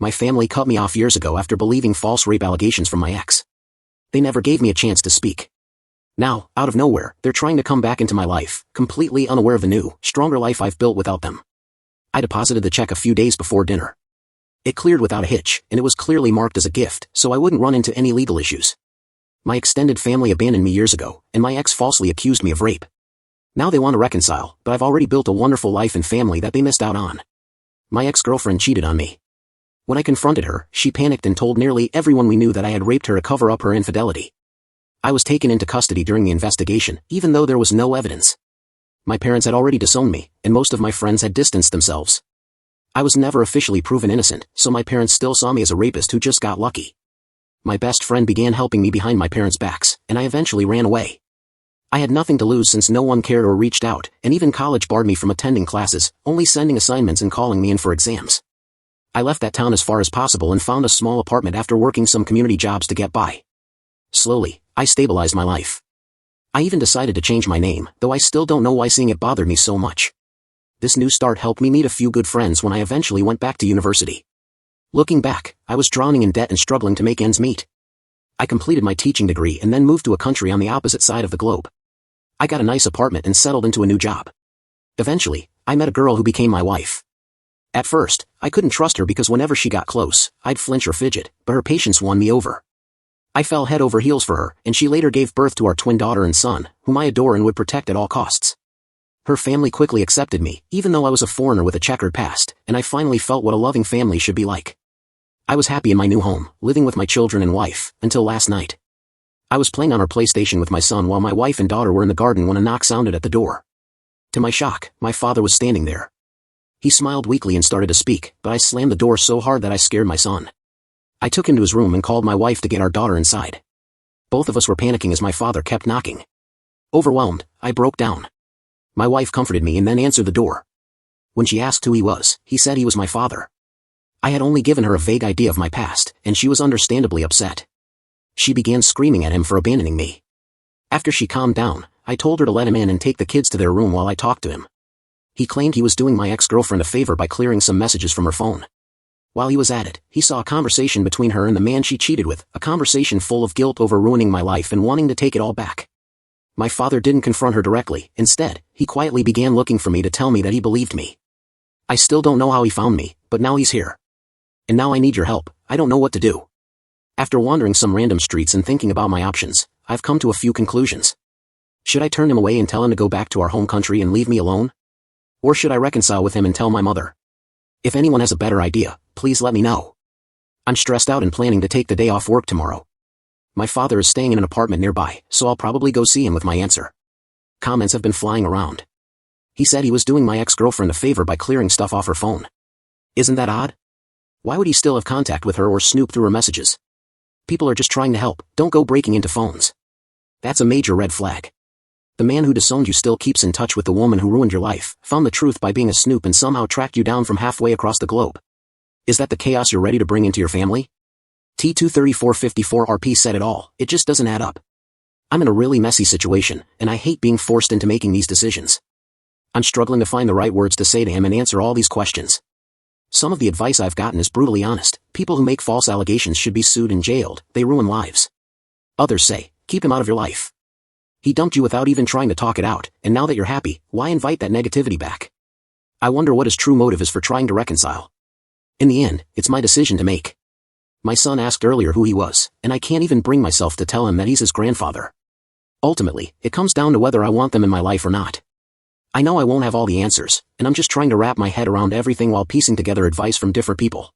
My family cut me off years ago after believing false rape allegations from my ex. They never gave me a chance to speak. Now, out of nowhere, they're trying to come back into my life, completely unaware of the new, stronger life I've built without them. I deposited the check a few days before dinner. It cleared without a hitch, and it was clearly marked as a gift, so I wouldn't run into any legal issues. My extended family abandoned me years ago, and my ex falsely accused me of rape. Now they want to reconcile, but I've already built a wonderful life and family that they missed out on. My ex-girlfriend cheated on me. When I confronted her, she panicked and told nearly everyone we knew that I had raped her to cover up her infidelity. I was taken into custody during the investigation, even though there was no evidence. My parents had already disowned me, and most of my friends had distanced themselves. I was never officially proven innocent, so my parents still saw me as a rapist who just got lucky. My best friend began helping me behind my parents' backs, and I eventually ran away. I had nothing to lose since no one cared or reached out, and even college barred me from attending classes, only sending assignments and calling me in for exams. I left that town as far as possible and found a small apartment after working some community jobs to get by. Slowly, I stabilized my life. I even decided to change my name, though I still don't know why seeing it bothered me so much. This new start helped me meet a few good friends when I eventually went back to university. Looking back, I was drowning in debt and struggling to make ends meet. I completed my teaching degree and then moved to a country on the opposite side of the globe. I got a nice apartment and settled into a new job. Eventually, I met a girl who became my wife. At first, I couldn't trust her because whenever she got close, I'd flinch or fidget, but her patience won me over. I fell head over heels for her, and she later gave birth to our twin daughter and son, whom I adore and would protect at all costs. Her family quickly accepted me, even though I was a foreigner with a checkered past, and I finally felt what a loving family should be like. I was happy in my new home, living with my children and wife, until last night. I was playing on our PlayStation with my son while my wife and daughter were in the garden when a knock sounded at the door. To my shock, my father was standing there. He smiled weakly and started to speak, but I slammed the door so hard that I scared my son. I took him to his room and called my wife to get our daughter inside. Both of us were panicking as my father kept knocking. Overwhelmed, I broke down. My wife comforted me and then answered the door. When she asked who he was, he said he was my father. I had only given her a vague idea of my past, and she was understandably upset. She began screaming at him for abandoning me. After she calmed down, I told her to let him in and take the kids to their room while I talked to him. He claimed he was doing my ex-girlfriend a favor by clearing some messages from her phone. While he was at it, he saw a conversation between her and the man she cheated with, a conversation full of guilt over ruining my life and wanting to take it all back. My father didn't confront her directly. Instead, he quietly began looking for me to tell me that he believed me. I still don't know how he found me, but now he's here. And now I need your help. I don't know what to do. After wandering some random streets and thinking about my options, I've come to a few conclusions. Should I turn him away and tell him to go back to our home country and leave me alone? Or should I reconcile with him and tell my mother? If anyone has a better idea, please let me know. I'm stressed out and planning to take the day off work tomorrow. My father is staying in an apartment nearby, so I'll probably go see him with my answer. Comments have been flying around. He said he was doing my ex-girlfriend a favor by clearing stuff off her phone. Isn't that odd? Why would he still have contact with her or snoop through her messages? People are just trying to help, don't go breaking into phones. That's a major red flag. The man who disowned you still keeps in touch with the woman who ruined your life, found the truth by being a snoop and somehow tracked you down from halfway across the globe. Is that the chaos you're ready to bring into your family? T23454RP said it all, it just doesn't add up. I'm in a really messy situation, and I hate being forced into making these decisions. I'm struggling to find the right words to say to him and answer all these questions. Some of the advice I've gotten is brutally honest. People who make false allegations should be sued and jailed, they ruin lives. Others say, keep him out of your life. He dumped you without even trying to talk it out, and now that you're happy, why invite that negativity back? I wonder what his true motive is for trying to reconcile. In the end, it's my decision to make. My son asked earlier who he was, and I can't even bring myself to tell him that he's his grandfather. Ultimately, it comes down to whether I want them in my life or not. I know I won't have all the answers, and I'm just trying to wrap my head around everything while piecing together advice from different people.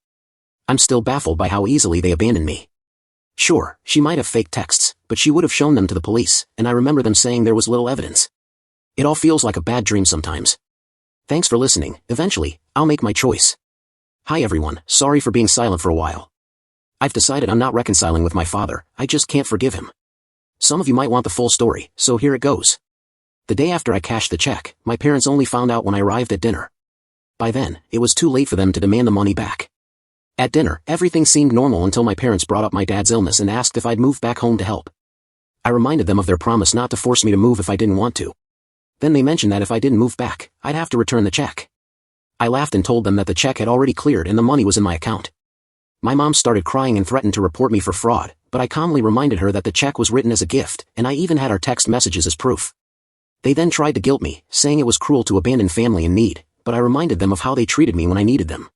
I'm still baffled by how easily they abandoned me. Sure, she might have faked texts, but she would have shown them to the police, and I remember them saying there was little evidence. It all feels like a bad dream sometimes. Thanks for listening. Eventually, I'll make my choice. Hi everyone, sorry for being silent for a while. I've decided I'm not reconciling with my father, I just can't forgive him. Some of you might want the full story, so here it goes. The day after I cashed the check, my parents only found out when I arrived at dinner. By then, it was too late for them to demand the money back. At dinner, everything seemed normal until my parents brought up my dad's illness and asked if I'd move back home to help. I reminded them of their promise not to force me to move if I didn't want to. Then they mentioned that if I didn't move back, I'd have to return the check. I laughed and told them that the check had already cleared and the money was in my account. My mom started crying and threatened to report me for fraud, but I calmly reminded her that the check was written as a gift, and I even had our text messages as proof. They then tried to guilt me, saying it was cruel to abandon family in need, but I reminded them of how they treated me when I needed them.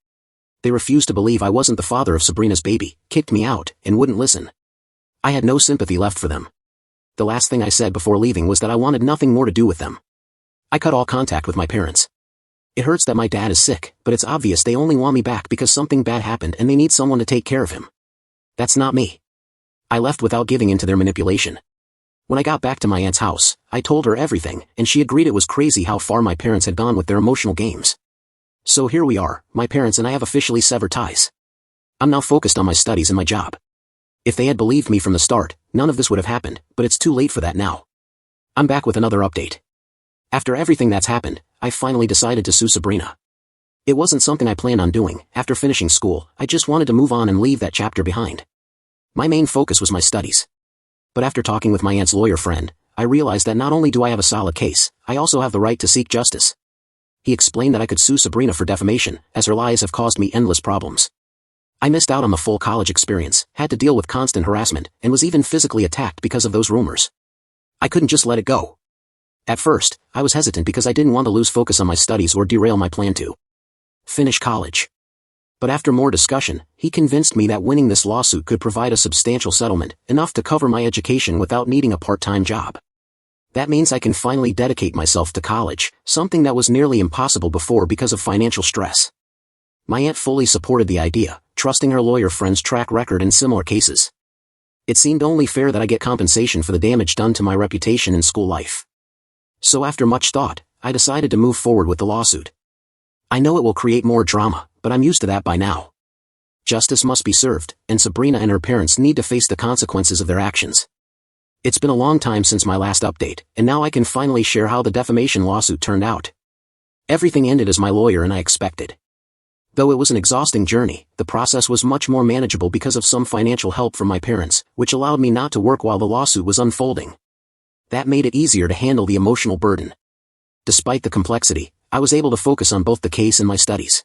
They refused to believe I wasn't the father of Sabrina's baby, kicked me out, and wouldn't listen. I had no sympathy left for them. The last thing I said before leaving was that I wanted nothing more to do with them. I cut all contact with my parents. It hurts that my dad is sick, but it's obvious they only want me back because something bad happened and they need someone to take care of him. That's not me. I left without giving in to their manipulation. When I got back to my aunt's house, I told her everything, and she agreed it was crazy how far my parents had gone with their emotional games. So here we are, my parents and I have officially severed ties. I'm now focused on my studies and my job. If they had believed me from the start, none of this would have happened, but it's too late for that now. I'm back with another update. After everything that's happened, I finally decided to sue Sabrina. It wasn't something I planned on doing. After finishing school, I just wanted to move on and leave that chapter behind. My main focus was my studies. But after talking with my aunt's lawyer friend, I realized that not only do I have a solid case, I also have the right to seek justice. He explained that I could sue Sabrina for defamation, as her lies have caused me endless problems. I missed out on the full college experience, had to deal with constant harassment, and was even physically attacked because of those rumors. I couldn't just let it go. At first, I was hesitant because I didn't want to lose focus on my studies or derail my plan to finish college. But after more discussion, he convinced me that winning this lawsuit could provide a substantial settlement, enough to cover my education without needing a part-time job. That means I can finally dedicate myself to college, something that was nearly impossible before because of financial stress. My aunt fully supported the idea, trusting her lawyer friend's track record in similar cases. It seemed only fair that I get compensation for the damage done to my reputation in school life. So after much thought, I decided to move forward with the lawsuit. I know it will create more drama, but I'm used to that by now. Justice must be served, and Sabrina and her parents need to face the consequences of their actions. It's been a long time since my last update, and now I can finally share how the defamation lawsuit turned out. Everything ended as my lawyer and I expected. Though it was an exhausting journey, the process was much more manageable because of some financial help from my parents, which allowed me not to work while the lawsuit was unfolding. That made it easier to handle the emotional burden. Despite the complexity, I was able to focus on both the case and my studies.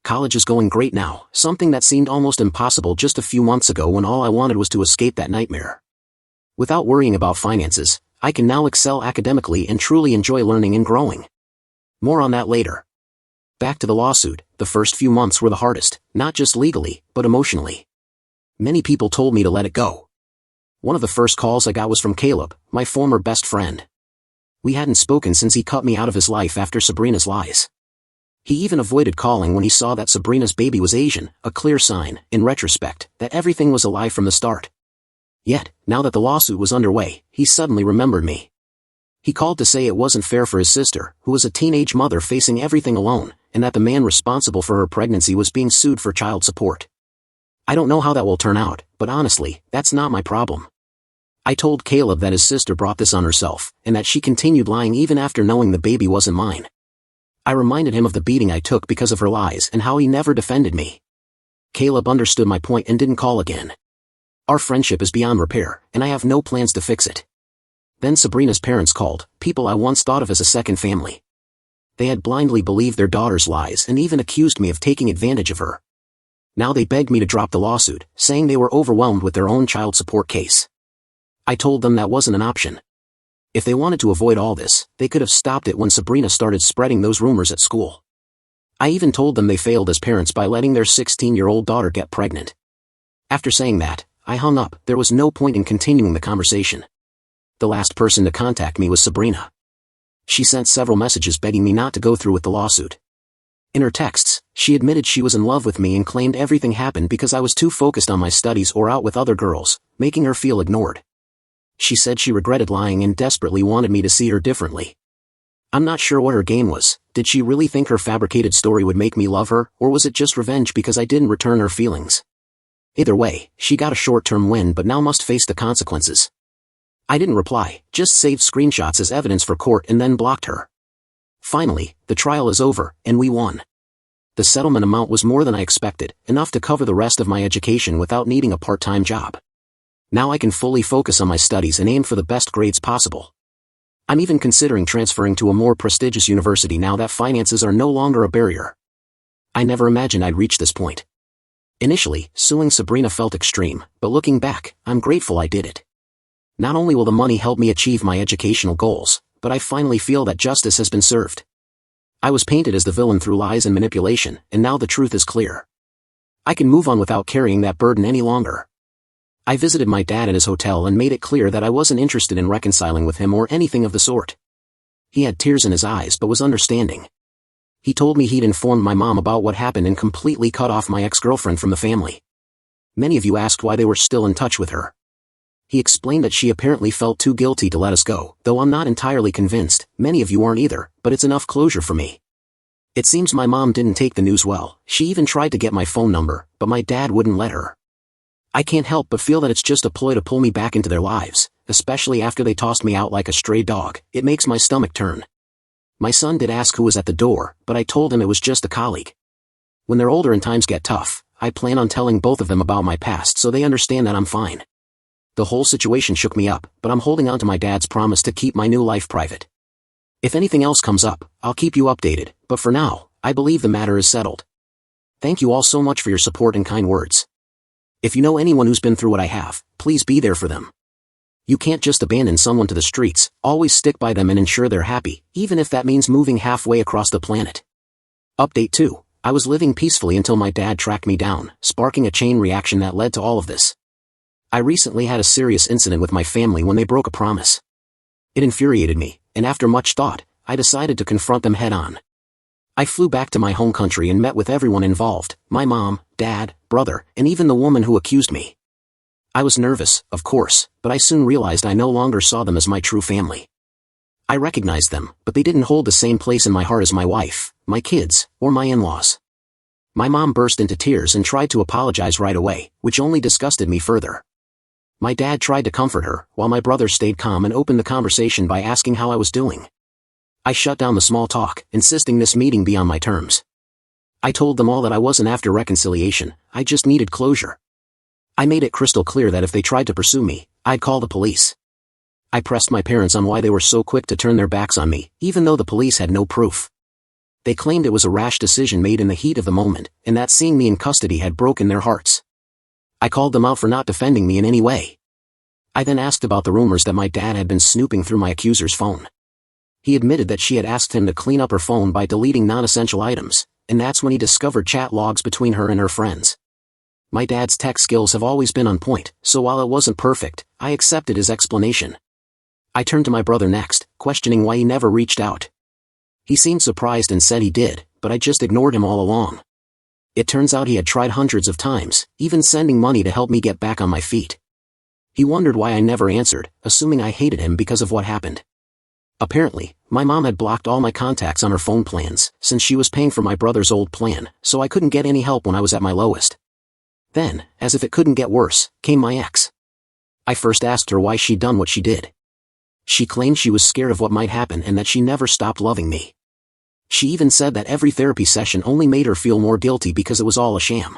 College is going great now, something that seemed almost impossible just a few months ago when all I wanted was to escape that nightmare. Without worrying about finances, I can now excel academically and truly enjoy learning and growing. More on that later. Back to the lawsuit, the first few months were the hardest, not just legally, but emotionally. Many people told me to let it go. One of the first calls I got was from Caleb, my former best friend. We hadn't spoken since he cut me out of his life after Sabrina's lies. He even avoided calling when he saw that Sabrina's baby was Asian, a clear sign, in retrospect, that everything was a lie from the start. Yet, now that the lawsuit was underway, he suddenly remembered me. He called to say it wasn't fair for his sister, who was a teenage mother facing everything alone, and that the man responsible for her pregnancy was being sued for child support. I don't know how that will turn out, but honestly, that's not my problem. I told Caleb that his sister brought this on herself, and that she continued lying even after knowing the baby wasn't mine. I reminded him of the beating I took because of her lies and how he never defended me. Caleb understood my point and didn't call again. Our friendship is beyond repair, and I have no plans to fix it. Then Sabrina's parents called, people I once thought of as a second family. They had blindly believed their daughter's lies and even accused me of taking advantage of her. Now they begged me to drop the lawsuit, saying they were overwhelmed with their own child support case. I told them that wasn't an option. If they wanted to avoid all this, they could have stopped it when Sabrina started spreading those rumors at school. I even told them they failed as parents by letting their 16-year-old daughter get pregnant. After saying that, I hung up. There was no point in continuing the conversation. The last person to contact me was Sabrina. She sent several messages begging me not to go through with the lawsuit. In her texts, she admitted she was in love with me and claimed everything happened because I was too focused on my studies or out with other girls, making her feel ignored. She said she regretted lying and desperately wanted me to see her differently. I'm not sure what her game was. Did she really think her fabricated story would make me love her, or was it just revenge because I didn't return her feelings? Either way, she got a short-term win but now must face the consequences. I didn't reply, just saved screenshots as evidence for court and then blocked her. Finally, the trial is over, and we won. The settlement amount was more than I expected, enough to cover the rest of my education without needing a part-time job. Now I can fully focus on my studies and aim for the best grades possible. I'm even considering transferring to a more prestigious university now that finances are no longer a barrier. I never imagined I'd reach this point. Initially, suing Sabrina felt extreme, but looking back, I'm grateful I did it. Not only will the money help me achieve my educational goals, but I finally feel that justice has been served. I was painted as the villain through lies and manipulation, and now the truth is clear. I can move on without carrying that burden any longer. I visited my dad at his hotel and made it clear that I wasn't interested in reconciling with him or anything of the sort. He had tears in his eyes but was understanding. He told me he'd informed my mom about what happened and completely cut off my ex-girlfriend from the family. Many of you asked why they were still in touch with her. He explained that she apparently felt too guilty to let us go, though I'm not entirely convinced. Many of you aren't either, but it's enough closure for me. It seems my mom didn't take the news well. She even tried to get my phone number, but my dad wouldn't let her. I can't help but feel that it's just a ploy to pull me back into their lives, especially after they tossed me out like a stray dog. It makes my stomach turn. My son did ask who was at the door, but I told him it was just a colleague. When they're older and times get tough, I plan on telling both of them about my past so they understand that I'm fine. The whole situation shook me up, but I'm holding on to my dad's promise to keep my new life private. If anything else comes up, I'll keep you updated, but for now, I believe the matter is settled. Thank you all so much for your support and kind words. If you know anyone who's been through what I have, please be there for them. You can't just abandon someone to the streets, always stick by them and ensure they're happy, even if that means moving halfway across the planet. Update 2. I was living peacefully until my dad tracked me down, sparking a chain reaction that led to all of this. I recently had a serious incident with my family when they broke a promise. It infuriated me, and after much thought, I decided to confront them head-on. I flew back to my home country and met with everyone involved, my mom, dad, brother, and even the woman who accused me. I was nervous, of course, but I soon realized I no longer saw them as my true family. I recognized them, but they didn't hold the same place in my heart as my wife, my kids, or my in-laws. My mom burst into tears and tried to apologize right away, which only disgusted me further. My dad tried to comfort her, while my brother stayed calm and opened the conversation by asking how I was doing. I shut down the small talk, insisting this meeting be on my terms. I told them all that I wasn't after reconciliation, I just needed closure. I made it crystal clear that if they tried to pursue me, I'd call the police. I pressed my parents on why they were so quick to turn their backs on me, even though the police had no proof. They claimed it was a rash decision made in the heat of the moment, and that seeing me in custody had broken their hearts. I called them out for not defending me in any way. I then asked about the rumors that my dad had been snooping through my accuser's phone. He admitted that she had asked him to clean up her phone by deleting non-essential items, and that's when he discovered chat logs between her and her friends. My dad's tech skills have always been on point, so while it wasn't perfect, I accepted his explanation. I turned to my brother next, questioning why he never reached out. He seemed surprised and said he did, but I just ignored him all along. It turns out he had tried hundreds of times, even sending money to help me get back on my feet. He wondered why I never answered, assuming I hated him because of what happened. Apparently, my mom had blocked all my contacts on her phone plans, since she was paying for my brother's old plan, so I couldn't get any help when I was at my lowest. Then, as if it couldn't get worse, came my ex. I first asked her why she'd done what she did. She claimed she was scared of what might happen and that she never stopped loving me. She even said that every therapy session only made her feel more guilty because it was all a sham.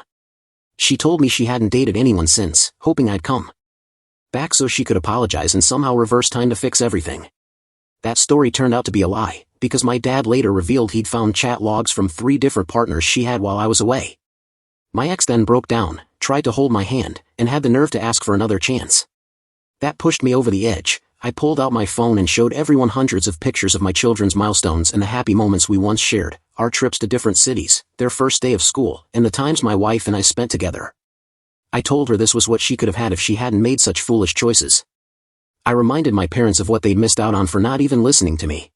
She told me she hadn't dated anyone since, hoping I'd come back so she could apologize and somehow reverse time to fix everything. That story turned out to be a lie, because my dad later revealed he'd found chat logs from 3 different partners she had while I was away. My ex then broke down, tried to hold my hand, and had the nerve to ask for another chance. That pushed me over the edge. I pulled out my phone and showed everyone hundreds of pictures of my children's milestones and the happy moments we once shared, our trips to different cities, their first day of school, and the times my wife and I spent together. I told her this was what she could have had if she hadn't made such foolish choices. I reminded my parents of what they'd missed out on for not even listening to me.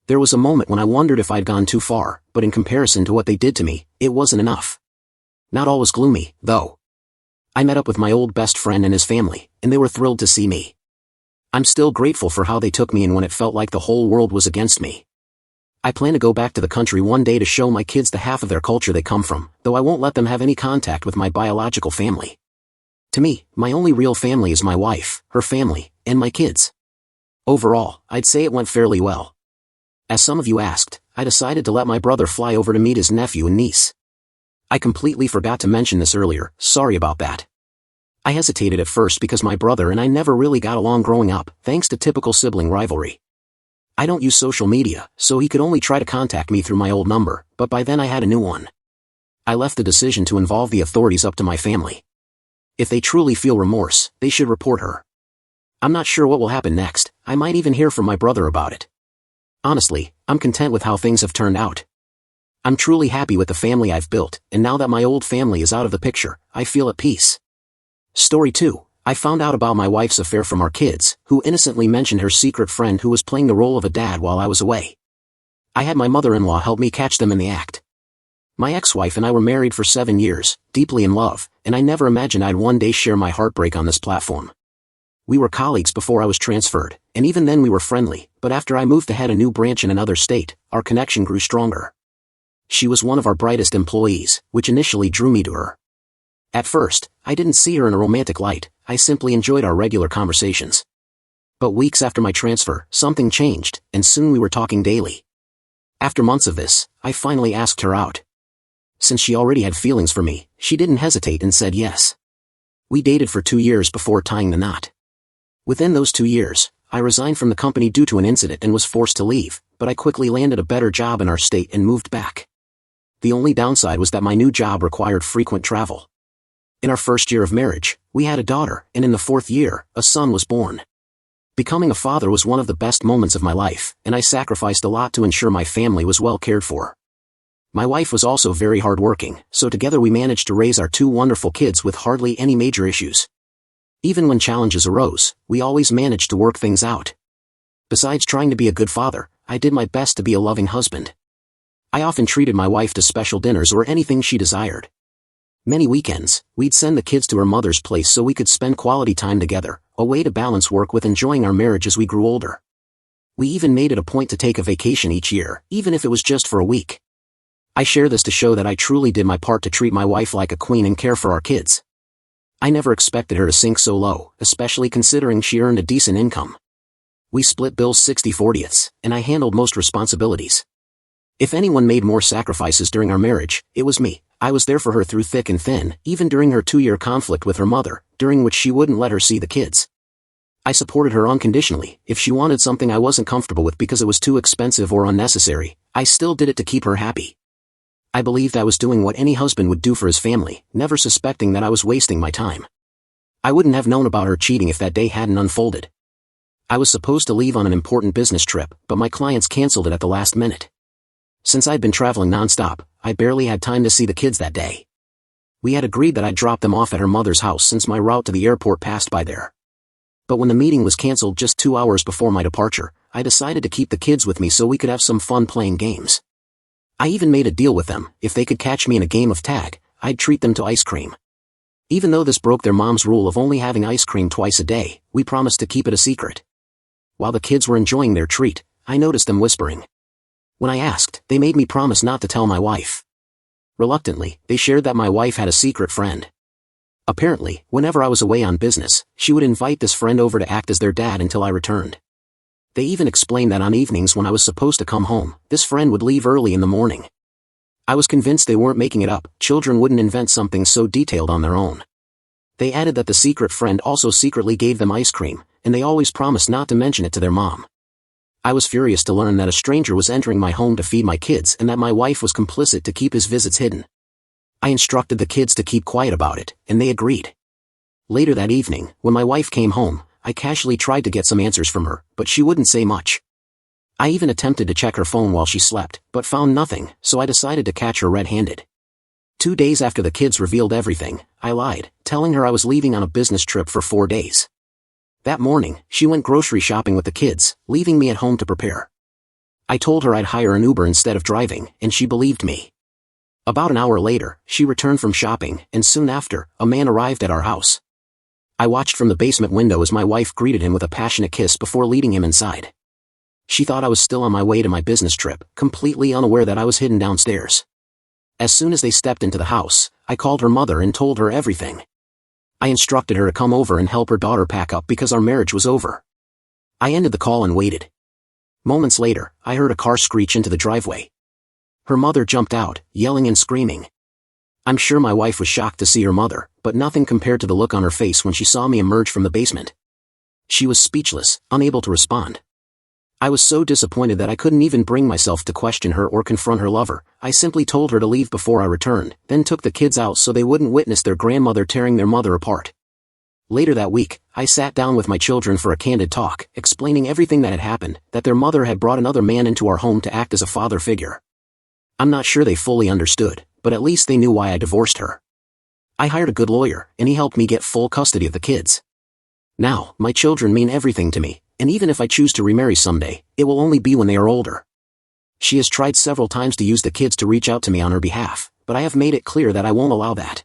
There was a moment when I wondered if I'd gone too far, but in comparison to what they did to me, it wasn't enough. Not all was gloomy, though. I met up with my old best friend and his family, and they were thrilled to see me. I'm still grateful for how they took me in when it felt like the whole world was against me. I plan to go back to the country one day to show my kids the half of their culture they come from, though I won't let them have any contact with my biological family. To me, my only real family is my wife, her family, and my kids. Overall, I'd say it went fairly well. As some of you asked, I decided to let my brother fly over to meet his nephew and niece. I completely forgot to mention this earlier, sorry about that. I hesitated at first because my brother and I never really got along growing up, thanks to typical sibling rivalry. I don't use social media, so he could only try to contact me through my old number, but by then I had a new one. I left the decision to involve the authorities up to my family. If they truly feel remorse, they should report her. I'm not sure what will happen next. I might even hear from my brother about it. Honestly, I'm content with how things have turned out. I'm truly happy with the family I've built, and now that my old family is out of the picture, I feel at peace. Story 2. I found out about my wife's affair from our kids, who innocently mentioned her secret friend who was playing the role of a dad while I was away. I had my mother-in-law help me catch them in the act. My ex-wife and I were married for 7 years, deeply in love, and I never imagined I'd one day share my heartbreak on this platform. We were colleagues before I was transferred, and even then we were friendly, but after I moved to head a new branch in another state, our connection grew stronger. She was one of our brightest employees, which initially drew me to her. At first, I didn't see her in a romantic light, I simply enjoyed our regular conversations. But weeks after my transfer, something changed, and soon we were talking daily. After months of this, I finally asked her out. Since she already had feelings for me, she didn't hesitate and said yes. We dated for 2 years before tying the knot. Within those 2 years, I resigned from the company due to an incident and was forced to leave, but I quickly landed a better job in our state and moved back. The only downside was that my new job required frequent travel. In our first year of marriage, we had a daughter, and in the 4th year, a son was born. Becoming a father was one of the best moments of my life, and I sacrificed a lot to ensure my family was well cared for. My wife was also very hardworking, so together we managed to raise our 2 wonderful kids with hardly any major issues. Even when challenges arose, we always managed to work things out. Besides trying to be a good father, I did my best to be a loving husband. I often treated my wife to special dinners or anything she desired. Many weekends, we'd send the kids to her mother's place so we could spend quality time together, a way to balance work with enjoying our marriage as we grew older. We even made it a point to take a vacation each year, even if it was just for a week. I share this to show that I truly did my part to treat my wife like a queen and care for our kids. I never expected her to sink so low, especially considering she earned a decent income. We split bills 60/40, and I handled most responsibilities. If anyone made more sacrifices during our marriage, it was me. I was there for her through thick and thin, even during her 2-year conflict with her mother, during which she wouldn't let her see the kids. I supported her unconditionally. If she wanted something I wasn't comfortable with because it was too expensive or unnecessary, I still did it to keep her happy. I believed I was doing what any husband would do for his family, never suspecting that I was wasting my time. I wouldn't have known about her cheating if that day hadn't unfolded. I was supposed to leave on an important business trip, but my clients canceled it at the last minute. Since I'd been traveling nonstop, I barely had time to see the kids that day. We had agreed that I'd drop them off at her mother's house since my route to the airport passed by there. But when the meeting was canceled just 2 hours before my departure, I decided to keep the kids with me so we could have some fun playing games. I even made a deal with them. If they could catch me in a game of tag, I'd treat them to ice cream. Even though this broke their mom's rule of only having ice cream twice a day, we promised to keep it a secret. While the kids were enjoying their treat, I noticed them whispering. When I asked, they made me promise not to tell my wife. Reluctantly, they shared that my wife had a secret friend. Apparently, whenever I was away on business, she would invite this friend over to act as their dad until I returned. They even explained that on evenings when I was supposed to come home, this friend would leave early in the morning. I was convinced they weren't making it up. Children wouldn't invent something so detailed on their own. They added that the secret friend also secretly gave them ice cream, and they always promised not to mention it to their mom. I was furious to learn that a stranger was entering my home to feed my kids and that my wife was complicit to keep his visits hidden. I instructed the kids to keep quiet about it, and they agreed. Later that evening, when my wife came home, I casually tried to get some answers from her, but she wouldn't say much. I even attempted to check her phone while she slept, but found nothing, so I decided to catch her red-handed. 2 days after the kids revealed everything, I lied, telling her I was leaving on a business trip for 4 days. That morning, she went grocery shopping with the kids, leaving me at home to prepare. I told her I'd hire an Uber instead of driving, and she believed me. About an hour later, she returned from shopping, and soon after, a man arrived at our house. I watched from the basement window as my wife greeted him with a passionate kiss before leading him inside. She thought I was still on my way to my business trip, completely unaware that I was hidden downstairs. As soon as they stepped into the house, I called her mother and told her everything. I instructed her to come over and help her daughter pack up because our marriage was over. I ended the call and waited. Moments later, I heard a car screech into the driveway. Her mother jumped out, yelling and screaming. I'm sure my wife was shocked to see her mother, but nothing compared to the look on her face when she saw me emerge from the basement. She was speechless, unable to respond. I was so disappointed that I couldn't even bring myself to question her or confront her lover. I simply told her to leave before I returned, then took the kids out so they wouldn't witness their grandmother tearing their mother apart. Later that week, I sat down with my children for a candid talk, explaining everything that had happened, that their mother had brought another man into our home to act as a father figure. I'm not sure they fully understood, but at least they knew why I divorced her. I hired a good lawyer, and he helped me get full custody of the kids. Now, my children mean everything to me, and even if I choose to remarry someday, it will only be when they are older. She has tried several times to use the kids to reach out to me on her behalf, but I have made it clear that I won't allow that.